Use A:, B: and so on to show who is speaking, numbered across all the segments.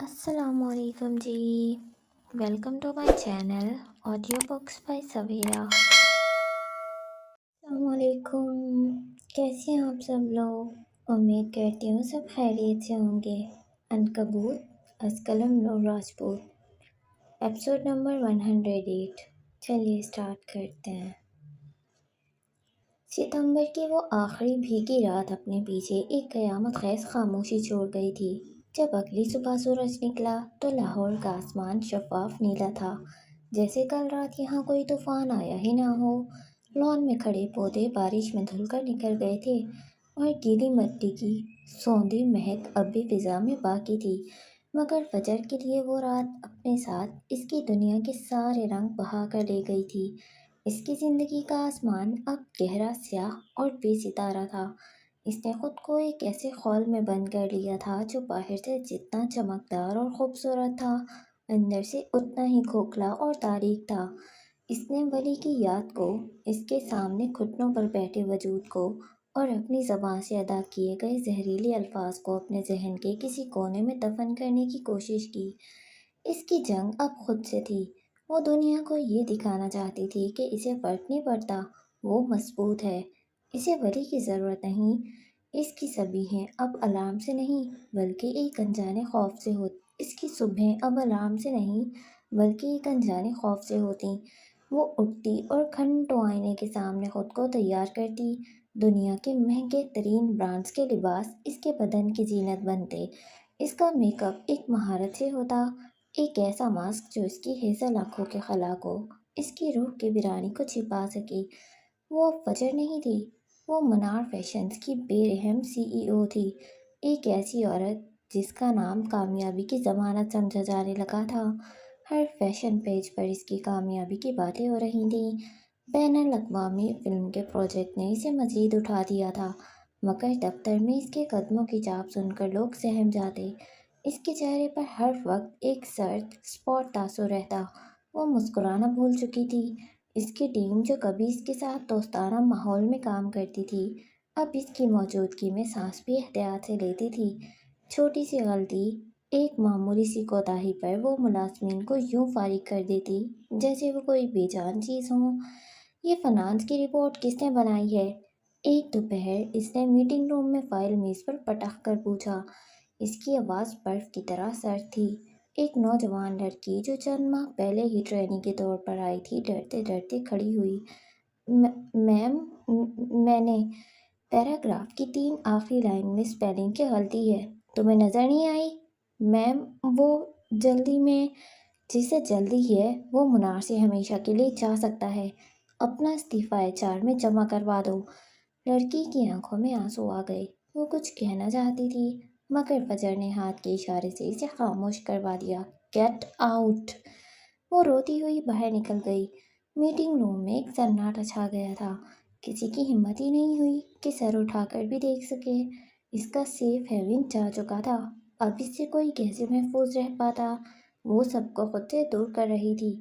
A: السلام علیکم جی، welcome to my channel audio books by Sawera. السلام علیکم، کیسے ہیں آپ سب لوگ؟ امید کرتی ہوں سب خیریت سے ہوں گے۔ عنکبوت از قلم نور راجپوت، ایپیسوڈ نمبر 108۔ چلیے اسٹارٹ کرتے ہیں۔ ستمبر کی وہ آخری بھیگی رات اپنے پیچھے ایک قیامت خیز خاموشی چھوڑ گئی تھی۔ جب اگلی صبح سورج نکلا تو لاہور کا آسمان شفاف نیلا تھا، جیسے کل رات یہاں کوئی طوفان آیا ہی نہ ہو۔ لان میں کھڑے پودے بارش میں دھل کر نکل گئے تھے اور گیلی مٹی کی سوندھی مہک اب بھی فضا میں باقی تھی، مگر فجر کے لیے وہ رات اپنے ساتھ اس کی دنیا کے سارے رنگ بہا کر لے گئی تھی۔ اس کی زندگی کا آسمان اب گہرا سیاہ اور بے ستارہ تھا۔ اس نے خود کو ایک ایسے خول میں بند کر لیا تھا جو باہر سے جتنا چمکدار اور خوبصورت تھا، اندر سے اتنا ہی کھوکھلا اور تاریک تھا۔ اس نے ولی کی یاد کو، اس کے سامنے گھٹنوں پر بیٹھے وجود کو اور اپنی زبان سے ادا کیے گئے زہریلے الفاظ کو اپنے ذہن کے کسی کونے میں دفن کرنے کی کوشش کی۔ اس کی جنگ اب خود سے تھی۔ وہ دنیا کو یہ دکھانا چاہتی تھی کہ اسے فرق نہیں پڑتا، وہ مضبوط ہے، اسے ولی کی ضرورت نہیں۔ اس کی صبحیں اب الارم سے نہیں بلکہ ایک انجانے خوف سے ہوتی، اس کی صبحیں اب الارم سے نہیں بلکہ ایک انجانے خوف سے ہوتی۔ وہ اٹھتی اور گھنٹوں آئینے کے سامنے خود کو تیار کرتی۔ دنیا کے مہنگے ترین برانڈز کے لباس اس کے بدن کی زینت بنتے، اس کا میک اپ ایک مہارت سے ہوتا، ایک ایسا ماسک جو اس کی ہیزل آنکھوں کے خلا کو، اس کی روح کی ویرانی کو چھپا سکے۔ وہ اب فجر نہیں تھی، وہ منار فیشنز کی بے رحم سی ای او تھی، ایک ایسی عورت جس کا نام کامیابی کی ضمانت سمجھا جانے لگا تھا۔ ہر فیشن پیج پر اس کی کامیابی کی باتیں ہو رہی تھیں۔ بین الاقوامی فلم کے پروجیکٹ نے اسے مزید اٹھا دیا تھا، مگر دفتر میں اس کے قدموں کی چاپ سن کر لوگ سہم جاتے۔ اس کے چہرے پر ہر وقت ایک سرد اسپاٹ تاثر رہتا۔ وہ مسکرانا بھول چکی تھی۔ اس کی ٹیم جو کبھی اس کے ساتھ دوستانہ ماحول میں کام کرتی تھی، اب اس کی موجودگی میں سانس بھی احتیاط سے لیتی تھی۔ چھوٹی سی غلطی، ایک معمولی سی کوتاہی پر وہ ملازمین کو یوں فارغ کر دیتی جیسے وہ کوئی بے جان چیز ہوں۔ یہ فنانس کی رپورٹ کس نے بنائی ہے؟ ایک دوپہر اس نے میٹنگ روم میں فائل میز پر پٹک کر پوچھا۔ اس کی آواز برف کی طرح سرد تھی۔ ایک نوجوان لڑکی جو چند ماہ پہلے ہی ٹرینی کے طور پر آئی تھی ڈرتے ڈرتے کھڑی ہوئی۔ میم، میں نے… پیراگراف کی 3 آخری لائن میں سپیلنگ کی غلطی ہے، تمہیں نظر نہیں آئی؟ میم، وہ جلدی میں… جسے جلدی ہے وہ منار سے ہمیشہ کے لیے جا سکتا ہے، اپنا استعفیٰ HR میں جمع کروا دو۔ لڑکی کی آنکھوں میں آنسو آ گئے۔ وہ کچھ کہنا چاہتی تھی مگر فجر نے ہاتھ کے اشارے سے اسے خاموش کروا دیا۔ Get out! وہ روتی ہوئی باہر نکل گئی۔ میٹنگ روم میں ایک سناٹا چھا گیا تھا۔ کسی کی ہمت ہی نہیں ہوئی کہ سر اٹھا کر بھی دیکھ سکے۔ اس کا سیف ہیون جا چکا تھا، اب اس سے کوئی کیسے محفوظ رہ پاتا؟ وہ سب کو خود سے دور کر رہی تھی۔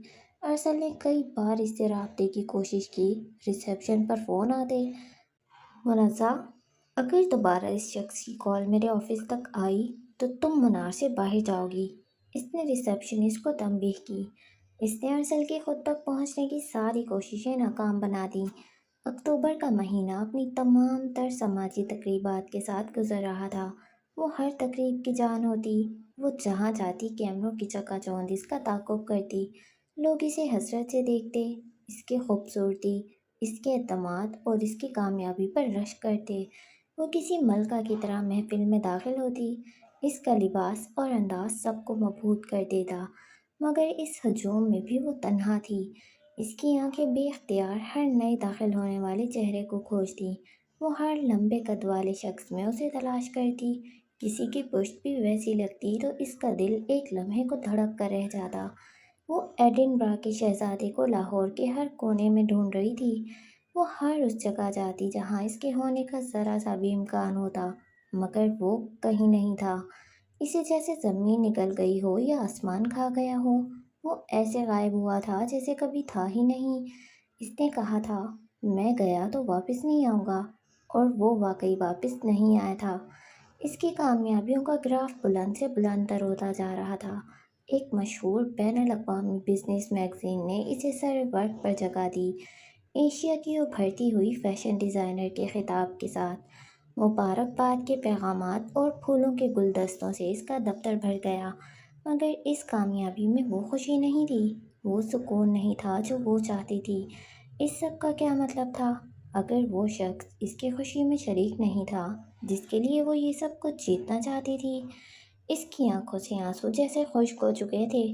A: ارسل نے کئی بار اس سے رابطے کی کوشش کی، ریسیپشن پر فون آتے۔ منازع، اگر دوبارہ اس شخص کی کال میرے آفس تک آئی تو تم منار سے باہر جاؤ گی۔ اس نے ریسیپشنسٹ کو تنبیہ کی۔ اس نے ارسل کی خود تک پہنچنے کی ساری کوششیں ناکام بنا دیں۔ اکتوبر کا مہینہ اپنی تمام تر سماجی تقریبات کے ساتھ گزر رہا تھا۔ وہ ہر تقریب کی جان ہوتی، وہ جہاں جاتی کیمروں کی چکا چوند اس کا تعاقب کرتی، لوگ اسے حسرت سے دیکھتے، اس کی خوبصورتی، اس کے اعتماد اور اس کی کامیابی پر رشک کرتے۔ وہ کسی ملکہ کی طرح محفل میں داخل ہوتی، اس کا لباس اور انداز سب کو مبہوت کر دیتا، مگر اس ہجوم میں بھی وہ تنہا تھی۔ اس کی آنکھیں بے اختیار ہر نئے داخل ہونے والے چہرے کو کھوجتی، وہ ہر لمبے قد والے شخص میں اسے تلاش کرتی۔ کسی کی پشت بھی ویسی لگتی تو اس کا دل ایک لمحے کو دھڑک کر رہ جاتا۔ وہ ایڈنبرا کے شہزادے کو لاہور کے ہر کونے میں ڈھونڈ رہی تھی۔ وہ ہر اس جگہ جاتی جہاں اس کے ہونے کا ذرا سا بھی امکان ہوتا، مگر وہ کہیں نہیں تھا۔ اسے جیسے زمین نکل گئی ہو یا آسمان کھا گیا ہو۔ وہ ایسے غائب ہوا تھا جیسے کبھی تھا ہی نہیں۔ اس نے کہا تھا، میں گیا تو واپس نہیں آؤں گا، اور وہ واقعی واپس نہیں آیا تھا۔ اس کی کامیابیوں کا گراف بلند سے بلند تر ہوتا جا رہا تھا۔ ایک مشہور بین الاقوامی بزنس میگزین نے اسے سر وقت پر جگہ دی، ایشیا کی ابھرتی ہوئی فیشن ڈیزائنر کے خطاب کے ساتھ۔ مبارکباد کے پیغامات اور پھولوں کے گلدستوں سے اس کا دفتر بھر گیا، مگر اس کامیابی میں وہ خوشی نہیں تھی، وہ سکون نہیں تھا جو وہ چاہتی تھی۔ اس سب کا کیا مطلب تھا؟ اگر وہ شخص اس کی خوشی میں شریک نہیں تھا جس کے لیے وہ یہ سب کچھ جیتنا چاہتی تھی۔ اس کی آنکھوں سے آنسو جیسے خشک ہو چکے تھے۔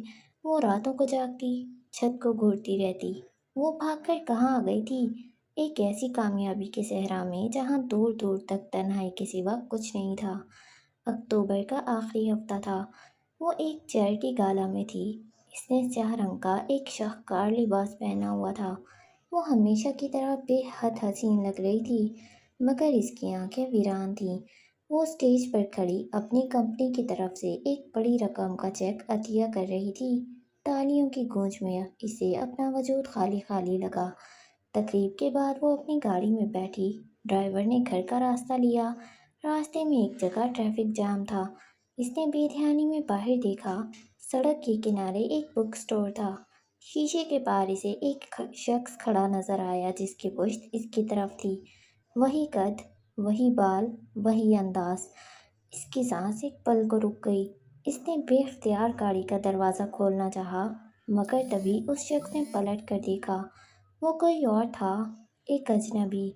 A: وہ راتوں کو جاگتی، چھت کو گھورتی رہتی۔ وہ بھاگ کر کہاں آ گئی تھی؟ ایک ایسی کامیابی کے صحرا میں جہاں دور دور تک تنہائی کے سوا کچھ نہیں تھا۔ اکتوبر کا آخری ہفتہ تھا۔ وہ ایک چیریٹی گالا میں تھی۔ اس نے سیاہ رنگ کا ایک شاہکار لباس پہنا ہوا تھا۔ وہ ہمیشہ کی طرح بے حد حسین لگ رہی تھی، مگر اس کی آنکھیں ویران تھیں۔ وہ اسٹیج پر کھڑی اپنی کمپنی کی طرف سے ایک بڑی رقم کا چیک عطیہ کر رہی تھی۔ تالیوں کی گونج میں اسے اپنا وجود خالی خالی لگا۔ تقریب کے بعد وہ اپنی گاڑی میں بیٹھی۔ ڈرائیور نے گھر کا راستہ لیا۔ راستے میں ایک جگہ ٹریفک جام تھا۔ اس نے بے دھیانی میں باہر دیکھا۔ سڑک کے کنارے ایک بک اسٹور تھا۔ شیشے کے پار اسے ایک شخص کھڑا نظر آیا جس کی پشت اس کی طرف تھی۔ وہی قد، وہی بال، وہی انداز۔ اس کی سانس ایک پل کو رک گئی۔ اس نے بے اختیار گاڑی کا دروازہ کھولنا چاہا، مگر تبھی اس شخص نے پلٹ کر دیکھا۔ وہ کوئی اور تھا، ایک اجنبی۔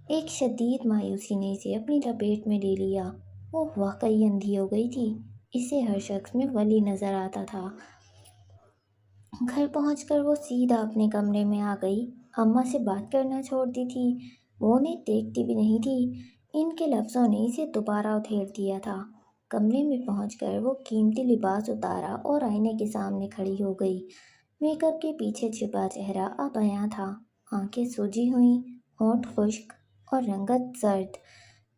A: ایک شدید مایوسی نے اسے اپنی لپیٹ میں لے لیا۔ وہ واقعی اندھی ہو گئی تھی۔ اسے ہر شخص میں ولی نظر آتا تھا۔ گھر پہنچ کر وہ سیدھا اپنے کمرے میں آ گئی۔ اماں سے بات کرنا چھوڑ دی تھی، وہ انہیں دیکھتی بھی نہیں تھی۔ ان کے لفظوں نے اسے دوبارہ ادھیڑ دیا تھا۔ کمرے میں پہنچ کر وہ قیمتی لباس اتارا اور آئینے کے سامنے کھڑی ہو گئی۔ میک اپ کے پیچھے چھپا چہرہ اب عیاں تھا، آنکھیں سوجی ہوئیں، ہونٹ خشک اور رنگت زرد۔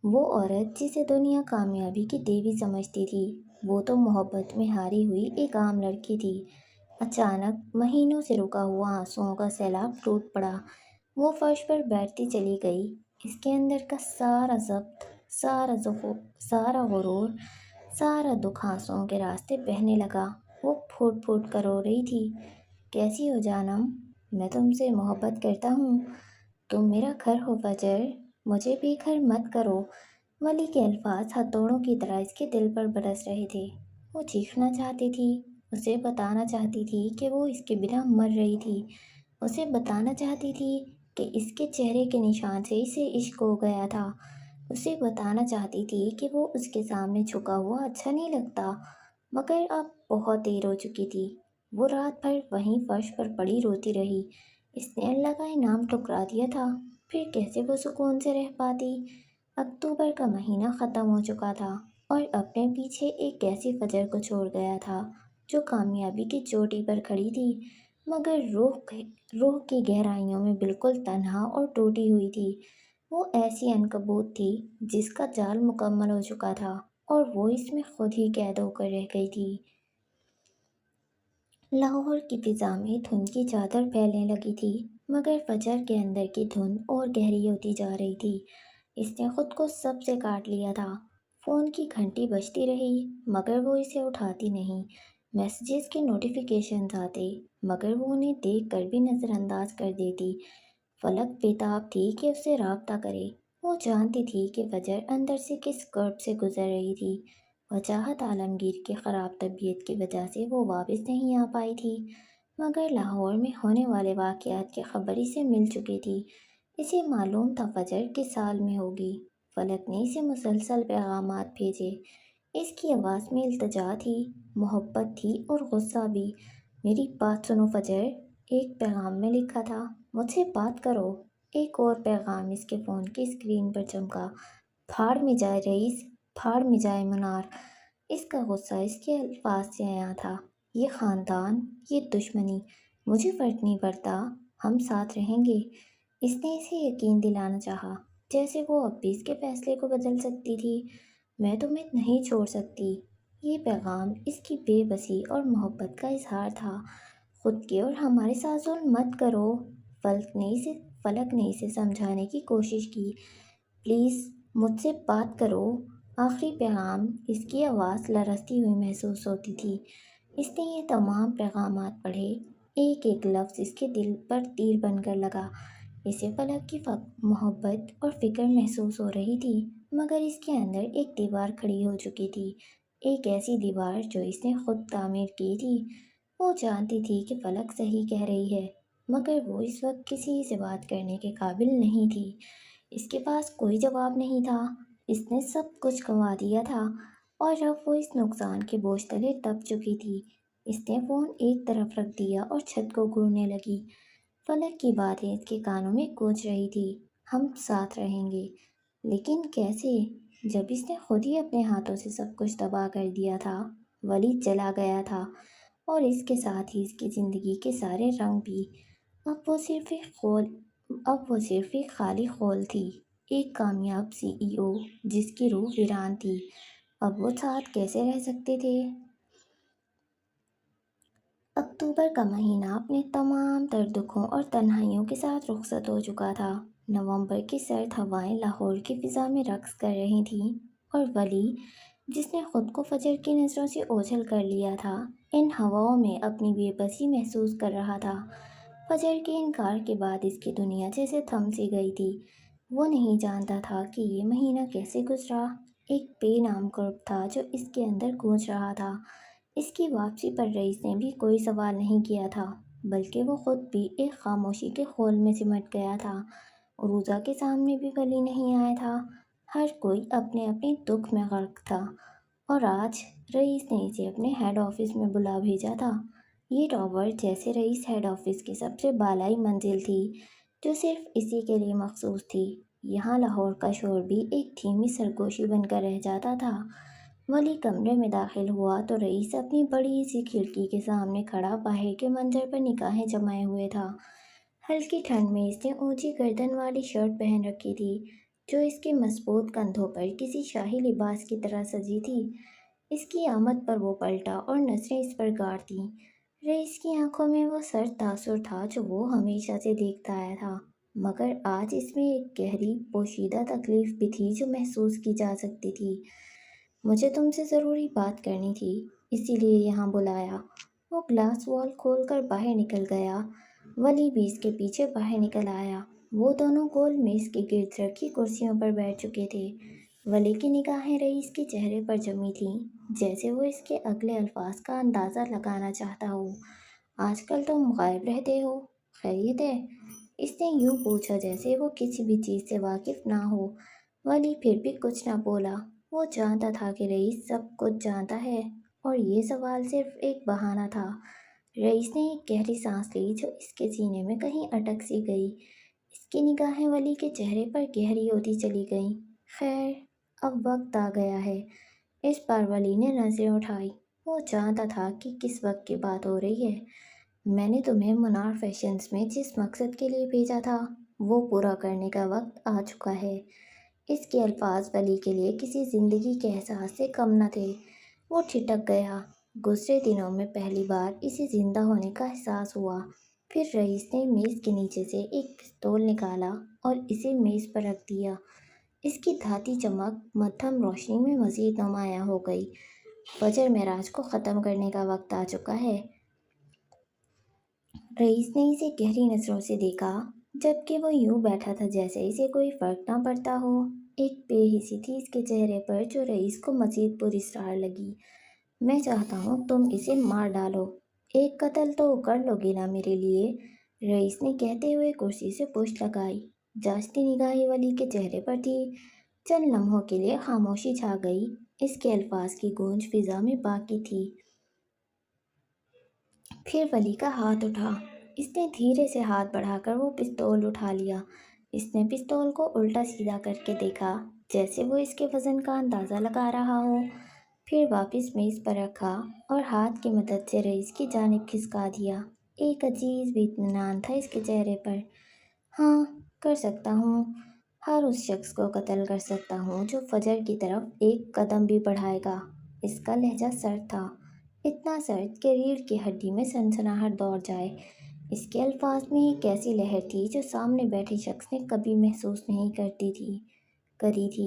A: وہ عورت جسے دنیا کامیابی کی دیوی سمجھتی تھی، وہ تو محبت میں ہاری ہوئی ایک عام لڑکی تھی۔ اچانک مہینوں سے رکا ہوا آنسوؤں کا سیلاب ٹوٹ پڑا۔ وہ فرش پر بیٹھتی چلی گئی۔ اس کے اندر کا سارا ضبط، سارا غرور، سارا دکھ آنسوؤں کے راستے بہنے لگا۔ وہ پھوٹ پھوٹ کر رو رہی تھی۔ کیسی ہو جانم؟ میں تم سے محبت کرتا ہوں۔ تم میرا گھر ہو فجر، مجھے بے گھر مت کرو۔ ولی کے الفاظ ہتھوڑوں کی طرح اس کے دل پر برس رہے تھے۔ وہ چیخنا چاہتی تھی، اسے بتانا چاہتی تھی کہ وہ اس کے بنا مر رہی تھی۔ اسے بتانا چاہتی تھی کہ اس کے چہرے کے نشان سے اسے عشق ہو گیا تھا۔ اسے بتانا چاہتی تھی کہ وہ اس کے سامنے جھکا ہوا اچھا نہیں لگتا، مگر اب بہت دیر ہو چکی تھی۔ وہ رات بھر وہیں فرش پر پڑی روتی رہی۔ اس نے اللہ کا انعام ٹھکرا دیا تھا، پھر کیسے وہ سکون سے رہ پاتی؟ اکتوبر کا مہینہ ختم ہو چکا تھا اور اپنے پیچھے ایک ایسی فجر کو چھوڑ گیا تھا جو کامیابی کی چوٹی پر کھڑی تھی، مگر روح کی گہرائیوں میں بالکل تنہا اور ٹوٹی ہوئی تھی۔ وہ ایسی عنکبوت تھی جس کا جال مکمل ہو چکا تھا اور وہ اس میں خود ہی قید ہو کر رہ گئی تھی۔ لاہور کی فضا میں دھند کی چادر پھیلنے لگی تھی، مگر فجر کے اندر کی دھند اور گہری ہوتی جا رہی تھی۔ اس نے خود کو سب سے کاٹ لیا تھا۔ فون کی گھنٹی بجتی رہی، مگر وہ اسے اٹھاتی نہیں۔ میسیجز کے نوٹیفیکیشنز آتے، مگر وہ انہیں دیکھ کر بھی نظر انداز کر دیتی۔ فلک بےتاب تھی کہ اس سے رابطہ کرے۔ وہ جانتی تھی کہ فجر اندر سے کس کرب سے گزر رہی تھی۔ وجاہت عالمگیر کی خراب طبیعت کی وجہ سے وہ واپس نہیں آ پائی تھی، مگر لاہور میں ہونے والے واقعات کی خبر اسے مل چکی تھی۔ اسے معلوم تھا فجر کس حال میں ہوگی۔ فلک نے اسے مسلسل پیغامات بھیجے۔ اس کی آواز میں التجا تھی، محبت تھی اور غصہ بھی۔ میری بات سنو فجر، ایک پیغام میں لکھا تھا، مجھ سے بات کرو۔ ایک اور پیغام اس کے فون کی اسکرین پر چمکا، پھاڑ میں جائے رئیس، پھاڑ میں جائے منار۔ اس کا غصہ اس کے الفاظ سے عیاں تھا۔ یہ خاندان، یہ دشمنی، مجھے فرق نہیں پڑتا، ہم ساتھ رہیں گے۔ اس نے اسے یقین دلانا چاہا، جیسے وہ اب بھی اس کے فیصلے کو بدل سکتی تھی۔ میں تمہیں نہیں چھوڑ سکتی۔ یہ پیغام اس کی بے بسی اور محبت کا اظہار تھا۔ خود کے اور ہمارے ساتھ ظلم مت کرو۔ فلک نے اسے سمجھانے کی کوشش کی، پلیز مجھ سے بات کرو، آخری پیغام اس کی آواز لرزتی ہوئی محسوس ہوتی تھی۔ اس نے یہ تمام پیغامات پڑھے، ایک ایک لفظ اس کے دل پر تیر بن کر لگا۔ اسے فلک کی محبت اور فکر محسوس ہو رہی تھی، مگر اس کے اندر ایک دیوار کھڑی ہو چکی تھی، ایک ایسی دیوار جو اس نے خود تعمیر کی تھی۔ وہ جانتی تھی کہ فلک صحیح کہہ رہی ہے، مگر وہ اس وقت کسی سے بات کرنے کے قابل نہیں تھی۔ اس کے پاس کوئی جواب نہیں تھا، اس نے سب کچھ گنوا دیا تھا، اور اب وہ اس نقصان کے بوجھ تلے دب چکی تھی۔ اس نے فون ایک طرف رکھ دیا اور چھت کو گھورنے لگی۔ فلک کی باتیں اس کے کانوں میں گونج رہی تھی، ہم ساتھ رہیں گے، لیکن کیسے، جب اس نے خود ہی اپنے ہاتھوں سے سب کچھ تباہ کر دیا تھا۔ ولی چلا گیا تھا، اور اس کے ساتھ ہی اس کی زندگی کے سارے رنگ بھی۔ اب وہ صرف ایک خالی خول تھی، ایک کامیاب سی ای او جس کی روح ویران تھی۔ اب وہ ساتھ کیسے رہ سکتے تھے؟ اکتوبر کا مہینہ اپنے تمام تر دکھوں اور تنہائیوں کے ساتھ رخصت ہو چکا تھا۔ نومبر کی سرد ہوائیں لاہور کی فضا میں رقص کر رہی تھیں، اور ولی، جس نے خود کو فجر کی نظروں سے اوجھل کر لیا تھا، ان ہواؤں میں اپنی بے بسی محسوس کر رہا تھا۔ فجر کے انکار کے بعد اس کی دنیا جیسے تھم سی گئی تھی۔ وہ نہیں جانتا تھا کہ یہ مہینہ کیسے گزرا۔ ایک بے نام کرب تھا جو اس کے اندر گونج رہا تھا۔ اس کی واپسی پر رئیس نے بھی کوئی سوال نہیں کیا تھا، بلکہ وہ خود بھی ایک خاموشی کے خول میں سمٹ گیا تھا۔ عروضہ کے سامنے بھی ولی نہیں آیا تھا، ہر کوئی اپنے اپنے دکھ میں غرق تھا، اور آج رئیس نے اسے اپنے ہیڈ آفس میں بلا بھیجا تھا۔ یہ ٹاور جیسے رئیس ہیڈ آفس کی سب سے بالائی منزل تھی، جو صرف اسی کے لیے مخصوص تھی۔ یہاں لاہور کا شور بھی ایک دھیمی سرگوشی بن کر رہ جاتا تھا۔ ولی کمرے میں داخل ہوا تو رئیس اپنی بڑی سی کھڑکی کے سامنے کھڑا باہر کے منظر پر نگاہیں جمائے ہوئے تھا۔ ہلکی ٹھنڈ میں اس نے اونچی گردن والی شرٹ پہن رکھی تھی، جو اس کے مضبوط کندھوں پر کسی شاہی لباس کی طرح سجی تھی۔ اس کی آمد پر وہ پلٹا اور نظریں اس پر گاڑ دیں۔ رئیس کی آنکھوں میں وہ سرد تاثر تھا جو وہ ہمیشہ سے دیکھتا آیا تھا، مگر آج اس میں ایک گہری پوشیدہ تکلیف بھی تھی جو محسوس کی جا سکتی تھی۔ مجھے تم سے ضروری بات کرنی تھی، اسی لیے یہاں بلایا۔ وہ گلاس وال کھول کر باہر نکل گیا۔ ولی بھی اس کے پیچھے باہر نکل آیا۔ وہ دونوں گول میز کے گرد رکھی کرسیوں پر بیٹھ چکے تھے۔ ولی کی نگاہیں رئیس کے چہرے پر جمی تھیں، جیسے وہ اس کے اگلے الفاظ کا اندازہ لگانا چاہتا ہو۔ آج کل تم غائب رہتے ہو، خیریت ہے؟ اس نے یوں پوچھا جیسے وہ کسی بھی چیز سے واقف نہ ہو۔ ولی پھر بھی کچھ نہ بولا۔ وہ جانتا تھا کہ رئیس سب کچھ جانتا ہے، اور یہ سوال صرف ایک بہانہ تھا۔ رئیس نے ایک گہری سانس لی جو اس کے سینے میں کہیں اٹک سی گئی۔ اس کی نگاہیں ولی کے چہرے پر گہری ہوتی چلی گئیں۔ خیر، اب وقت آ گیا ہے۔ اس بار ولی نے نظریں اٹھائی۔ وہ جانتا تھا کہ کس وقت کی بات ہو رہی ہے۔ میں نے تمہیں منار فیشنز میں جس مقصد کے لیے بھیجا تھا، وہ پورا کرنے کا وقت آ چکا ہے۔ اس کے الفاظ ولی کے لیے کسی زندگی کے احساس سے کم نہ تھے۔ وہ ٹھٹک گیا۔ گزرے دنوں میں پہلی بار اسے زندہ ہونے کا احساس ہوا۔ پھر رئیس نے میز کے نیچے سے ایک پستول نکالا اور اسے میز پر رکھ دیا۔ اس کی دھاتی چمک مدھم روشنی میں مزید نمایاں ہو گئی۔ فجر معراج کو ختم کرنے کا وقت آ چکا ہے۔ رئیس نے اسے گہری نظروں سے دیکھا، جبکہ وہ یوں بیٹھا تھا جیسے اسے کوئی فرق نہ پڑتا ہو۔ ایک بے حسی تھی اس کے چہرے پر جو رئیس کو مزید پراسرار لگی۔ میں چاہتا ہوں تم اسے مار ڈالو۔ ایک قتل تو کر لو گے نا میرے لیے؟ رئیس نے کہتے ہوئے کرسی سے پشت لگائی۔ جانچتی نگاہیں ولی کے چہرے پر تھی۔ چند لمحوں کے لیے خاموشی چھا گئی۔ اس کے الفاظ کی گونج فضا میں باقی تھی۔ پھر ولی کا ہاتھ اٹھا۔ اس نے دھیرے سے ہاتھ بڑھا کر وہ پستول اٹھا لیا۔ اس نے پستول کو الٹا سیدھا کر کے دیکھا، جیسے وہ اس کے وزن کا اندازہ لگا رہا ہو۔ پھر واپس میز پر رکھا اور ہاتھ کی مدد سے رئیس کی جانب کھسکا دیا۔ ایک عجیب اطمینان تھا اس کے چہرے پر۔ ہاں، کر سکتا ہوں۔ ہر اس شخص کو قتل کر سکتا ہوں جو فجر کی طرف ایک قدم بھی بڑھائے گا۔ اس کا لہجہ سرد تھا، اتنا سرد کہ ریڑھ کی ہڈی میں سنسناہٹ دوڑ جائے۔ اس کے الفاظ میں ایک ایسی لہر تھی جو سامنے بیٹھے شخص نے کبھی محسوس نہیں کری تھی۔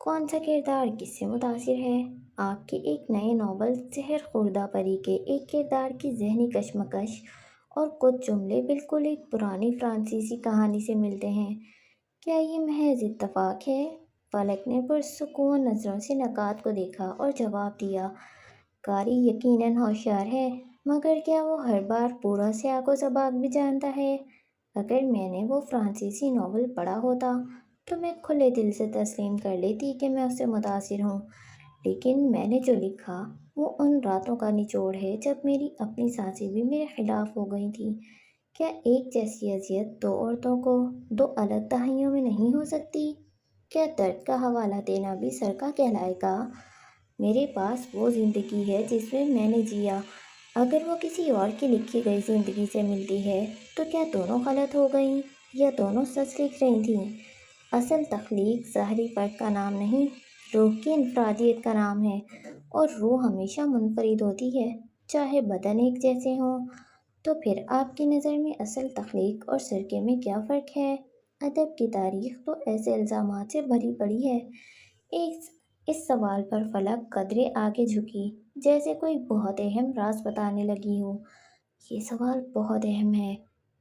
A: کون سا کردار کس سے متاثر ہے؟ آپ کے ایک نئے ناول زہر خوردہ پری کے ایک کردار کی ذہنی کشمکش اور کچھ جملے بالکل ایک پرانی فرانسیسی کہانی سے ملتے ہیں۔ کیا یہ محض اتفاق ہے؟ فلک نے پرسکون نظروں سے نکات کو دیکھا اور جواب دیا، قاری یقیناً ہوشیار ہے، مگر کیا وہ ہر بار پورا سیاق و سباق بھی جانتا ہے؟ اگر میں نے وہ فرانسیسی ناول پڑھا ہوتا تو میں کھلے دل سے تسلیم کر لیتی کہ میں اس سے متاثر ہوں، لیکن میں نے جو لکھا وہ ان راتوں کا نچوڑ ہے جب میری اپنی سانسیں بھی میرے خلاف ہو گئی تھیں۔ کیا ایک جیسی اذیت دو عورتوں کو دو الگ تہائیوں میں نہیں ہو سکتی؟ کیا درد کا حوالہ دینا بھی سرقہ کہلائے گا؟ میرے پاس وہ زندگی ہے جس میں نے جیا، اگر وہ کسی اور کی لکھی گئی زندگی سے ملتی ہے تو کیا دونوں غلط ہو گئیں یا دونوں سچ لکھ رہی تھیں؟ اصل تخلیق ظاہری فرق کا نام نہیں، روح کی انفرادیت کا نام ہے، اور روح ہمیشہ منفرد ہوتی ہے، چاہے بدن ایک جیسے ہوں۔ تو پھر آپ کی نظر میں اصل تخلیق اور سرقے میں کیا فرق ہے؟ ادب کی تاریخ تو ایسے الزامات سے بھری پڑی ہے۔ اس سوال پر فلک قدرے آگے جھکی، جیسے کوئی بہت اہم راز بتانے لگی ہو۔ یہ سوال بہت اہم ہے۔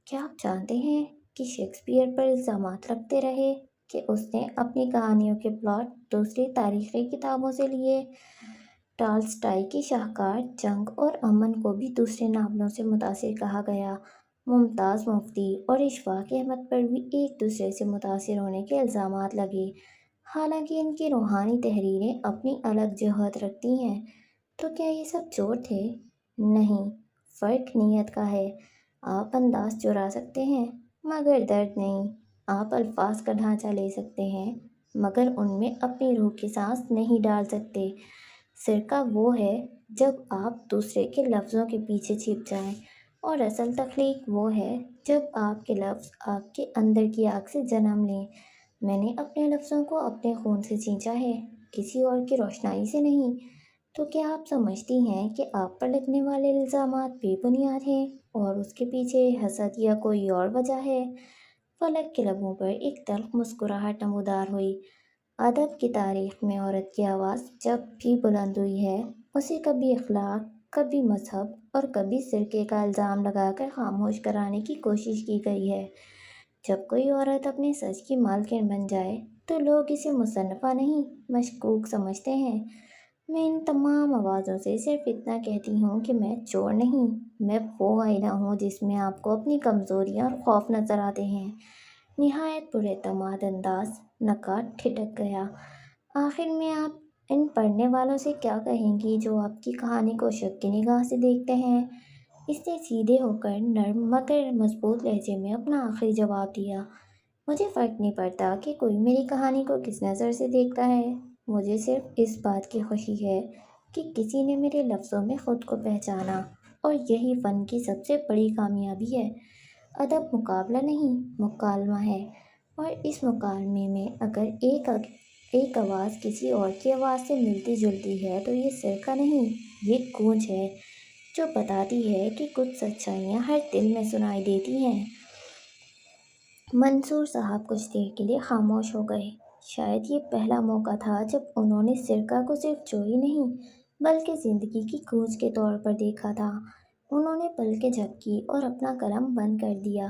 A: کیا آپ جانتے ہیں کہ شیکسپیئر پر الزامات لگتے رہے کہ اس نے اپنی کہانیوں کے پلاٹ دوسری تاریخی کتابوں سے لیے؟ ٹالسٹائی کی شاہکار جنگ اور امن کو بھی دوسرے ناولوں سے متاثر کہا گیا۔ ممتاز مفتی اور اشفاق احمد پر بھی ایک دوسرے سے متاثر ہونے کے الزامات لگے، حالانکہ ان کی روحانی تحریریں اپنی الگ جہت رکھتی ہیں۔ تو کیا یہ سب چور تھے؟ نہیں، فرق نیت کا ہے۔ آپ انداز چرا سکتے ہیں مگر درد نہیں، آپ الفاظ کا ڈھانچہ لے سکتے ہیں مگر ان میں اپنی روح کی سانس نہیں ڈال سکتے۔ سرقہ وہ ہے جب آپ دوسرے کے لفظوں کے پیچھے چھپ جائیں، اور اصل تخلیق وہ ہے جب آپ کے لفظ آپ کے اندر کی آگ سے جنم لیں۔ میں نے اپنے لفظوں کو اپنے خون سے سینچا ہے، کسی اور کی روشنائی سے نہیں۔ تو کیا آپ سمجھتی ہیں کہ آپ پر لگنے والے الزامات بے بنیاد ہیں اور اس کے پیچھے حسد یا کوئی اور وجہ ہے؟ فلک کے لبوں پر ایک تلخ مسکراہٹ نمودار ہوئی۔ ادب کی تاریخ میں عورت کی آواز جب بھی بلند ہوئی ہے، اسے کبھی اخلاق، کبھی مذہب اور کبھی سرقے کا الزام لگا کر خاموش کرانے کی کوشش کی گئی ہے۔ جب کوئی عورت اپنے سچ کی مالکن بن جائے تو لوگ اسے مصنفہ نہیں، مشکوک سمجھتے ہیں۔ میں ان تمام آوازوں سے صرف اتنا کہتی ہوں کہ میں چور نہیں، میں وہ آئینہ ہوں جس میں آپ کو اپنی کمزوریاں اور خوف نظر آتے ہیں۔ نہایت پراعتماد انداز نکات ٹھٹک گیا۔ آخر میں آپ ان پڑھنے والوں سے کیا کہیں گی جو آپ کی کہانی کو شک کی نگاہ سے دیکھتے ہیں؟ اس نے سیدھے ہو کر نرم مگر مضبوط لہجے میں اپنا آخری جواب دیا، مجھے فرق نہیں پڑتا کہ کوئی میری کہانی کو کس نظر سے دیکھتا ہے، مجھے صرف اس بات کی خوشی ہے کہ کسی نے میرے لفظوں میں خود کو پہچانا، اور یہی فن کی سب سے بڑی کامیابی ہے۔ ادب مقابلہ نہیں، مکالمہ ہے، اور اس مکالمے میں اگر ایک آواز کسی اور کی آواز سے ملتی جلتی ہے تو یہ سرقہ نہیں، یہ گونج ہے جو بتاتی ہے کہ کچھ سچائیاں ہر دل میں سنائی دیتی ہیں۔ منصور صاحب کچھ دیر کے لیے خاموش ہو گئے۔ شاید یہ پہلا موقع تھا جب انہوں نے سرقہ کو صرف چوری نہیں بلکہ زندگی کی گونج کے طور پر دیکھا تھا۔ انہوں نے پلکیں جھپکی اور اپنا قلم بند کر دیا۔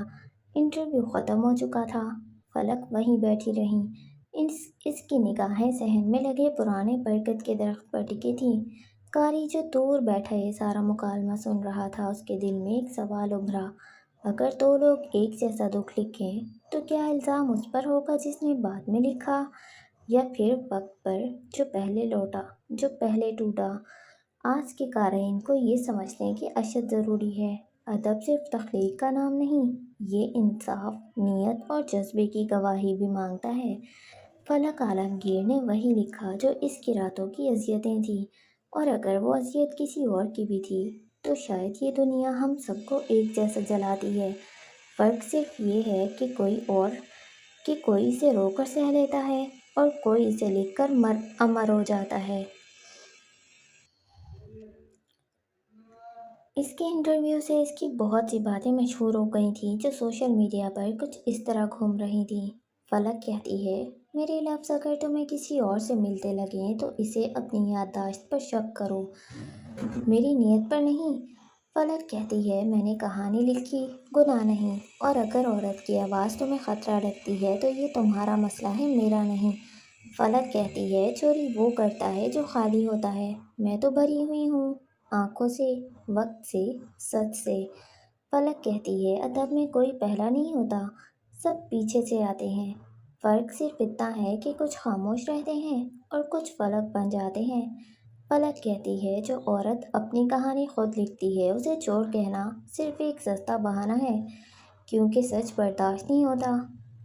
A: انٹرویو ختم ہو چکا تھا۔ فلک وہیں بیٹھی رہیں۔ اس کی نگاہیں صحن میں لگے پرانے برگد کے درخت پر ٹکی تھیں۔ قاری جو دور بیٹھا یہ سارا مکالمہ سن رہا تھا، اس کے دل میں ایک سوال ابھرا، اگر دو لوگ ایک جیسا دکھ لکھیں تو کیا الزام اس پر ہوگا جس نے بعد میں لکھا، یا پھر وقت پر جو پہلے ٹوٹا؟ آج کے قارئین کو یہ سمجھنے کی اشد ضروری ہے، ادب صرف تخلیق کا نام نہیں، یہ انصاف، نیت اور جذبے کی گواہی بھی مانگتا ہے۔ فلک عالمگیر نے وہی لکھا جو اس کی راتوں کی اذیتیں تھیں، اور اگر وہ اذیت کسی اور کی بھی تھی تو شاید یہ دنیا ہم سب کو ایک جیسا جلاتی ہے۔ فرق صرف یہ ہے کہ کوئی اسے رو کر سہ لیتا ہے اور کوئی اسے لکھ کر امر ہو جاتا ہے۔ اس کے انٹرویو سے اس کی بہت سی باتیں مشہور ہو گئی تھیں جو سوشل میڈیا پر کچھ اس طرح گھوم رہی تھیں۔ فلک کہتی ہے، میرے لفظ اگر تمہیں کسی اور سے ملتے لگیں تو اسے اپنی یادداشت پر شک کرو، میری نیت پر نہیں۔ فلک کہتی ہے میں نے کہانی لکھی، گناہ نہیں، اور اگر عورت کی آواز تمہیں خطرہ لگتی ہے تو یہ تمہارا مسئلہ ہے، میرا نہیں۔ فلک کہتی ہے چوری وہ کرتا ہے جو خالی ہوتا ہے، میں تو بھری ہوئی ہوں، آنکھوں سے، وقت سے، سچ سے۔ فلک کہتی ہے ادب میں کوئی پہلا نہیں ہوتا، سب پیچھے سے آتے ہیں، فرق صرف اتنا ہے کہ کچھ خاموش رہتے ہیں اور کچھ فلک بن جاتے ہیں۔ فلک کہتی ہے جو عورت اپنی کہانی خود لکھتی ہے اسے چور کہنا صرف ایک سستا بہانہ ہے، کیونکہ سچ برداشت نہیں ہوتا۔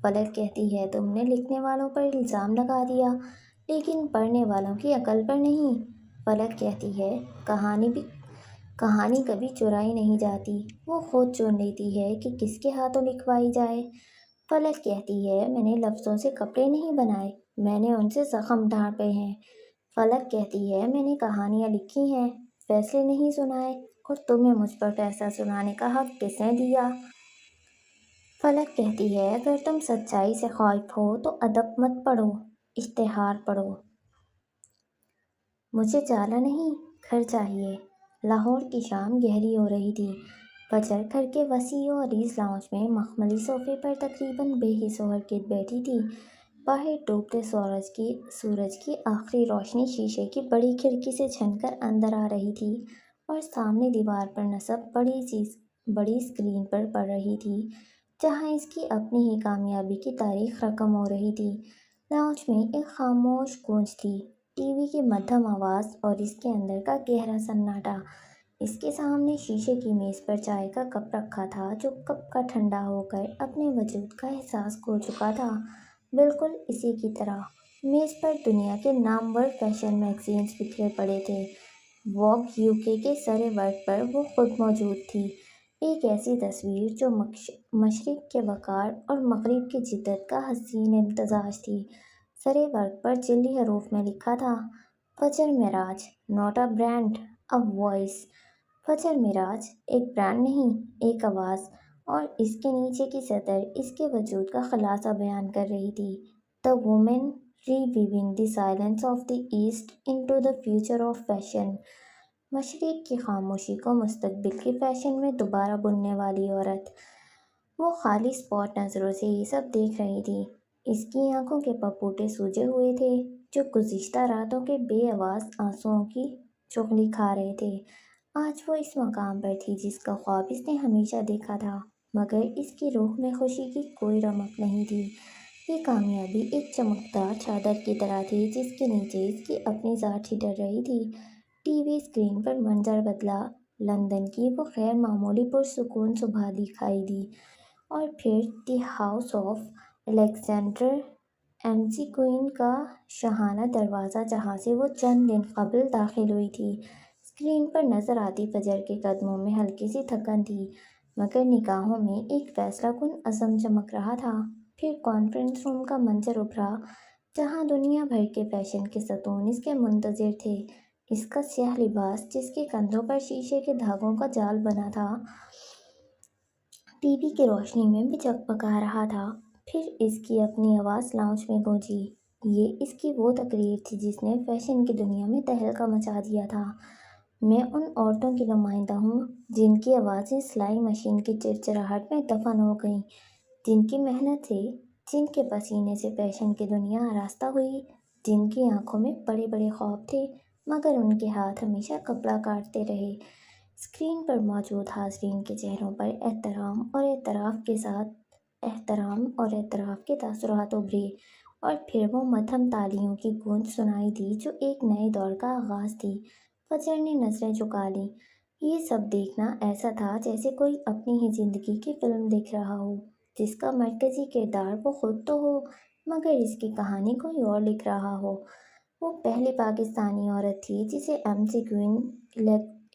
A: فلک کہتی ہے تم نے لکھنے والوں پر الزام لگا دیا لیکن پڑھنے والوں کی عقل پر نہیں۔ فلک کہتی ہے کہانی کبھی چرائی نہیں جاتی، وہ خود چن لیتی ہے کہ کس کے ہاتھوں لکھوائی جائے۔ فلک کہتی ہے میں نے لفظوں سے کپڑے نہیں بنائے، میں نے ان سے زخم ڈھانپے ہیں۔ فلک کہتی ہے میں نے کہانیاں لکھی ہیں، فیصلے نہیں سنائے، اور تمہیں مجھ پر فیصلہ سنانے کا حق کس نے دیا؟ فلک کہتی ہے اگر تم سچائی سے خائف ہو تو ادب مت پڑھو، اشتہار پڑھو۔ مجھے جالا نہیں، گھر چاہیے۔ لاہور کی شام گہری ہو رہی تھی۔ فجر گھر کے وسیع و عریض لاؤنج میں مخملی صوفے پر تقریباً بے حس و حرکت بیٹھی تھی۔ باہر ڈوبتے سورج کی آخری روشنی شیشے کی بڑی کھڑکی سے چھن کر اندر آ رہی تھی اور سامنے دیوار پر نصب بڑی اسکرین پر پڑ رہی تھی، جہاں اس کی اپنی ہی کامیابی کی تاریخ رقم ہو رہی تھی۔ لاؤنج میں ایک خاموش گونج تھی، ٹی وی کی مدھم آواز اور اس کے اندر کا گہرا سناٹا۔ اس کے سامنے شیشے کی میز پر چائے کا کپ رکھا تھا جو کب کا ٹھنڈا ہو کر اپنے وجود کا احساس کھو چکا تھا، بالکل اسی کی طرح۔ میز پر دنیا کے نامور فیشن میگزینز بکھرے پڑے تھے۔ ووگ یوکے کے سرے ورق پر وہ خود موجود تھی، ایک ایسی تصویر جو مشرق کے وقار اور مغرب کی جدت کا حسین امتزاج تھی۔ سرے ورق پر جعلی حروف میں لکھا تھا Fajar Meraj, not a brand, a voice. Fajar Meraj ایک برانڈ نہیں، ایک آواز، اور اس کے نیچے کی سطر اس کے وجود کا خلاصہ بیان کر رہی تھی۔ The woman reweaving the silence of the East into the future of fashion۔ مشرق کی خاموشی کو مستقبل کے فیشن میں دوبارہ بننے والی عورت۔ وہ خالی اسپاٹ نظروں سے یہ سب دیکھ رہی تھی۔ اس کی آنکھوں کے پپوٹے سوجے ہوئے تھے جو گزشتہ راتوں کے بے آواز آنسوؤں کی چغلی کھا رہے تھے۔ آج وہ اس مقام پر تھی جس کا خواب اس نے ہمیشہ دیکھا تھا، مگر اس کی روح میں خوشی کی کوئی رمق نہیں تھی۔ یہ کامیابی ایک چمکدار چادر کی طرح تھی جس کے نیچے اس کی اپنی ذات ہی ڈر رہی تھی۔ ٹی وی اسکرین پر منظر بدلا، لندن کی وہ غیر معمولی پرسکون صبح دکھائی دی، اور پھر the house of Alexander ایمسی queen کا شاہانہ دروازہ جہاں سے وہ چند دن قبل داخل ہوئی تھی۔ اسکرین پر نظر آتی فجر کے قدموں میں ہلکی سی تھکن تھی، مگر نگاہوں میں ایک فیصلہ کن عزم چمک رہا تھا۔ پھر کانفرنس روم کا منظر ابھرا جہاں دنیا بھر کے فیشن کے ستون اس کے منتظر تھے۔ اس کا سیاہ لباس جس کے کندھوں پر شیشے کے دھاگوں کا جال بنا تھا، ٹی وی کی روشنی میں بھی جگمگا رہا تھا۔ پھر اس کی اپنی آواز لاؤنج میں گونجی۔ یہ اس کی وہ تقریر تھی جس نے فیشن کی دنیا میں تہلکہ مچا دیا تھا۔ میں ان عورتوں کی نمائندہ ہوں جن کی آوازیں سلائی مشین کی چرچراہٹ میں دفن ہو گئیں، جن کی محنت سے، جن کے پسینے سے فیشن کی دنیا آراستہ ہوئی، جن کی آنکھوں میں بڑے بڑے خواب تھے مگر ان کے ہاتھ ہمیشہ کپڑا کاٹتے رہے۔ اسکرین پر موجود حاضرین کے چہروں پر احترام اور اعتراف کے تاثرات ابھرے، اور پھر وہ مدھم تالیوں کی گونج سنائی دی جو ایک نئے دور کا آغاز تھی۔ فجر نے نظریں جھکا لیں۔ یہ سب دیکھنا ایسا تھا جیسے کوئی اپنی ہی زندگی کی فلم دیکھ رہا ہو جس کا مرکزی کردار وہ خود تو ہو مگر اس کی کہانی کوئی اور لکھ رہا ہو۔ وہ پہلی پاکستانی عورت تھی جسے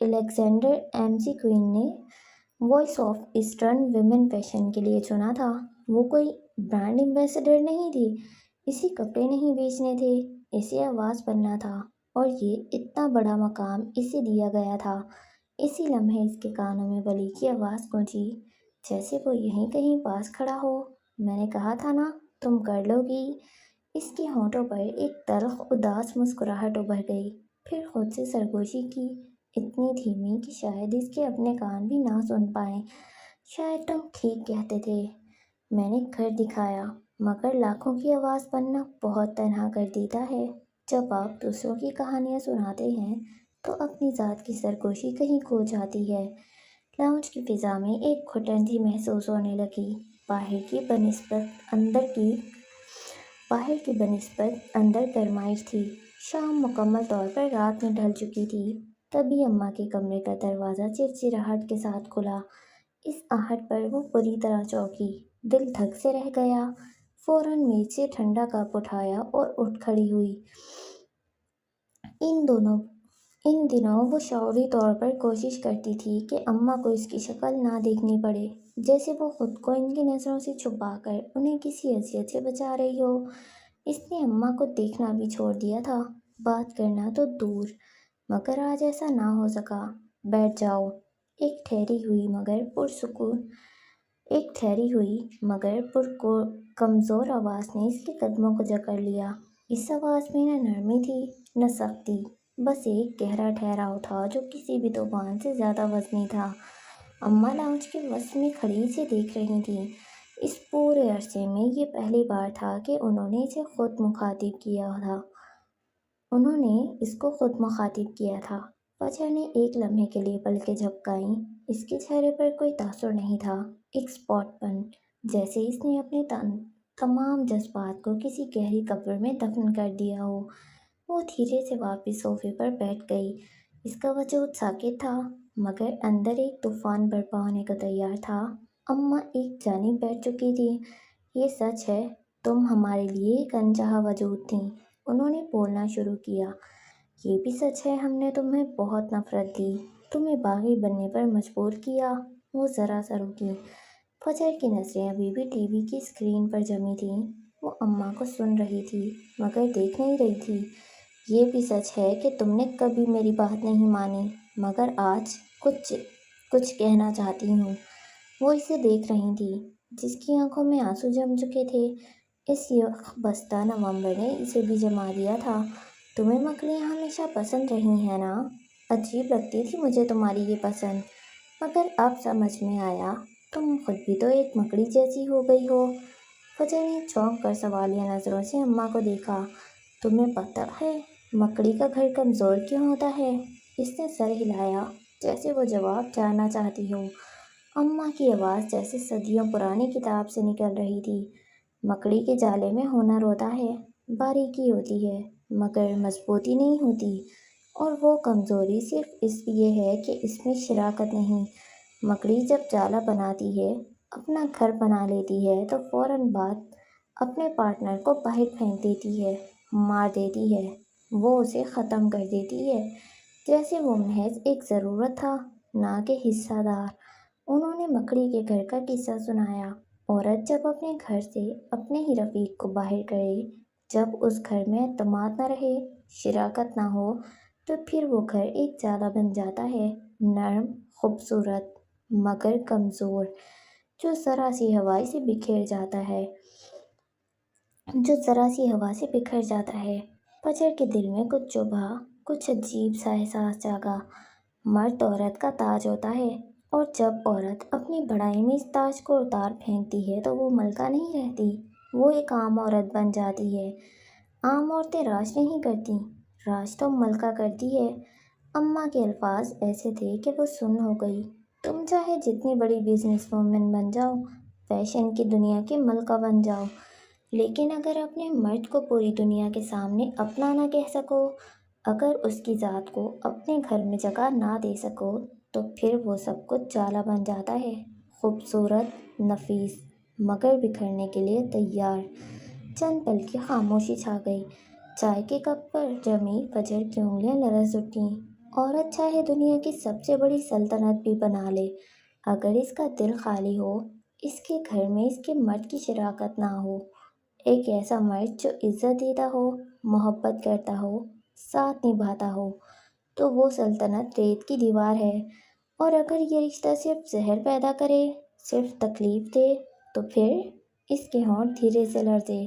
A: الیگزینڈر ایمسی کوئن نے voice of eastern women fashion کے لیے چنا تھا۔ وہ کوئی برانڈ ایمبیسڈر نہیں تھی، اسے کپڑے نہیں بیچنے تھے، اسے آواز بننا تھا، اور یہ اتنا بڑا مقام اسے دیا گیا تھا۔ اسی لمحے اس کے کانوں میں ولی کی آواز گونجی، جیسے وہ یہیں کہیں پاس کھڑا ہو۔ میں نے کہا تھا نا تم کر لو گی۔ اس کے ہونٹوں پر ایک تلخ اداس مسکراہٹ ابھر گئی، پھر خود سے سرگوشی کی، اتنی دھیمی کہ شاید اس کے اپنے کان بھی نہ سن پائیں۔ شاید تم ٹھیک کہتے تھے، میں نے گھر دکھایا، مگر لاکھوں کی آواز بننا بہت تنہا کر دیتا ہے۔ جب آپ دوسروں کی کہانیاں سناتے ہیں تو اپنی ذات کی سرگوشی کہیں کھو جاتی ہے۔ لاؤنج کی فضا میں ایک گھٹن سی محسوس ہونے لگی۔ باہر کی بنسبت اندر گرمائش تھی۔ شام مکمل طور پر رات میں ڈھل چکی تھی۔ تبھی اماں کے کمرے کا دروازہ چرچراہٹ کے ساتھ کھلا۔ اس آہٹ پر وہ بری طرح چونکی، دل دھک سے رہ گیا۔ فوراً میز سے ٹھنڈا کپ اٹھایا اور اٹھ کھڑی ہوئی۔ ان دنوں وہ شعوری طور پر کوشش کرتی تھی کہ اماں کو اس کی شکل نہ دیکھنی پڑے، جیسے وہ خود کو ان کی نظروں سے چھپا کر انہیں کسی اذیت سے بچا رہی ہو۔ اس نے اماں کو دیکھنا بھی چھوڑ دیا تھا، بات کرنا تو دور۔ مگر آج ایسا نہ ہو سکا۔ بیٹھ جاؤ، ایک ٹھہری ہوئی مگر کمزور آواز نے اس کے قدموں کو جکڑ لیا۔ اس آواز میں نہ نرمی تھی نہ سختی، بس ایک گہرا ٹھہراؤ تھا جو کسی بھی طوفان سے زیادہ وزنی تھا۔ اماں لاؤنج کے وسط میں کھڑی اسے دیکھ رہی تھیں۔ اس پورے عرصے میں یہ پہلی بار تھا کہ انہوں نے اسے خود مخاطب کیا تھا۔ فجر نے ایک لمحے کے لیے پلکیں جھپکائیں۔ اس کے چہرے پر کوئی تاثر نہیں تھا، ایک اسپاٹ پن، جیسے اس نے اپنے تمام جذبات کو کسی گہری قبر میں دفن کر دیا ہو۔ وہ دھیرے سے واپس صوفے پر بیٹھ گئی۔ اس کا وجود ساکت تھا، مگر اندر ایک طوفان برپا ہونے کو تیار تھا۔ اماں ایک جانب بیٹھ چکی تھی۔ یہ سچ ہے، تم ہمارے لیے ایک انچاہا وجود تھیں، انہوں نے بولنا شروع کیا۔ یہ بھی سچ ہے، ہم نے تمہیں بہت نفرت دی، تمہیں باغی بننے پر مجبور کیا۔ وہ ذرا سا رکی۔ فجر کی نظریں ابھی بھی ٹی وی کی اسکرین پر جمی تھیں۔ وہ اماں کو سن رہی تھی مگر دیکھ نہیں رہی تھی۔ یہ بھی سچ ہے کہ تم نے کبھی میری بات نہیں مانی، مگر آج کچھ کہنا چاہتی ہوں۔ وہ اسے دیکھ رہی تھی، جس کی آنکھوں میں آنسو جم چکے تھے۔ اس یخ نومبر نے اسے بھی جما دیا تھا۔ تمہیں مکڑیاں ہمیشہ پسند رہی ہیں نا؟ عجیب لگتی تھی مجھے تمہاری یہ پسند، مگر اب سمجھ میں آیا، تم خود بھی تو ایک مکڑی جیسی ہو گئی ہو۔ فجر نے چونک کر سوالیہ نظروں سے اماں کو دیکھا۔ تمہیں پتہ ہے مکڑی کا گھر کمزور کیوں ہوتا ہے؟ اس نے سر ہلایا، جیسے وہ جواب جاننا چاہتی ہو۔ اماں کی آواز جیسے صدیوں پرانی کتاب سے نکل رہی تھی۔ مکڑی کے جالے میں ہنر ہوتا ہے، باریکی ہوتی ہے، مگر مضبوطی نہیں ہوتی، اور وہ کمزوری صرف اس لیے ہے کہ اس میں شراکت نہیں۔ مکڑی جب جالا بناتی ہے، اپنا گھر بنا لیتی ہے تو فوراً بعد اپنے پارٹنر کو باہر پھینک دیتی ہے، مار دیتی ہے، وہ اسے ختم کر دیتی ہے، جیسے وہ محض ایک ضرورت تھا، نہ کہ حصہ دار۔ انہوں نے مکڑی کے گھر کا قصہ سنایا۔ عورت جب اپنے گھر سے اپنے ہی رفیق کو باہر کرے، جب اس گھر میں اعتماد نہ رہے، شراکت نہ ہو، تو پھر وہ گھر ایک جالا بن جاتا ہے، نرم، خوبصورت، مگر کمزور، جو ذرا سی ہوا سے بکھر جاتا ہے۔ فجر کے دل میں کچھ چبھا، کچھ عجیب سا احساس جاگا۔ مرد عورت کا تاج ہوتا ہے، اور جب عورت اپنی بڑائی میں اس تاج کو اتار پھینکتی ہے تو وہ ملکہ نہیں رہتی، وہ ایک عام عورت بن جاتی ہے۔ عام عورتیں راج نہیں کرتی، راج تو ملکہ کرتی ہے۔ اماں کے الفاظ ایسے تھے کہ وہ سن ہو گئی۔ تم چاہے جتنی بڑی بزنس وومن بن جاؤ، فیشن کی دنیا کی ملکہ بن جاؤ، لیکن اگر اپنے مرد کو پوری دنیا کے سامنے اپنا نہ کہہ سکو، اگر اس کی ذات کو اپنے گھر میں جگہ نہ دے سکو، تو پھر وہ سب کچھ جالا بن جاتا ہے، خوبصورت، نفیس، مگر بکھرنے کے لیے تیار۔ چند پل کی خاموشی چھا گئی۔ چائے کے کپ پر جمی فجر کی انگلیاں لرز اٹھیں۔ عورت چاہے دنیا کی سب سے بڑی سلطنت بھی بنا لے، اگر اس کا دل خالی ہو، اس کے گھر میں اس کے مرد کی شراکت نہ ہو، ایک ایسا مرد جو عزت دیتا ہو، محبت کرتا ہو، ساتھ نبھاتا ہو، تو وہ سلطنت ریت کی دیوار ہے۔ اور اگر یہ رشتہ صرف زہر پیدا کرے، صرف تکلیف دے، تو پھر اس کے ہونٹ دھیرے سے لرزے۔